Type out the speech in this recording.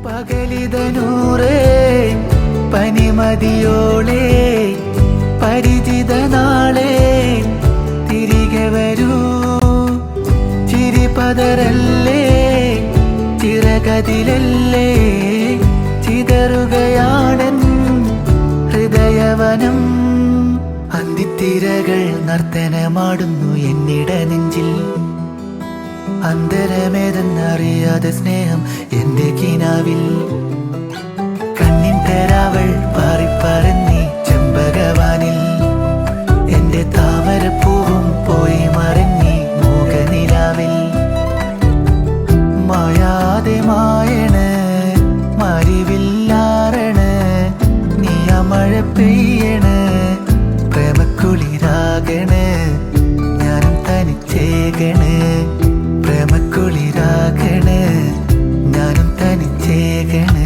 പകലിതനൂറേ പനിമതിയോളേ പരിചിത നാളെ തിരികെ വരൂ ചിരിപതറല്ലേ ചിറകതിലല്ലേ ചിതറുകയാടൻ ഹൃദയവനം അന്തിത്തിരകൾ നർത്തനമാടുന്നു എന്നിട നെഞ്ചിൽ അന്തരമേതെന്നറിയാതെ സ്നേഹം എന്റെ കിനാവിൽ കണ്ണിൻ തരാവൾ പാറിപ്പറന്നി ചെമ്പകവാനിൽ എന്റെ താമരപ്പൂവും പോയി മറഞ്ഞി മൂകനിലാവിൽ മായാതെ മായണ് മരിവില്ലാറണ് നീ ആ മഴ പെയ്യണ് പ്രേമക്കുളിരാകണ് ഞാനും തനിച്ചേകണ് പ്രേമക്കുളിരാകണ് ഞാനും തനിച്ചേകണ്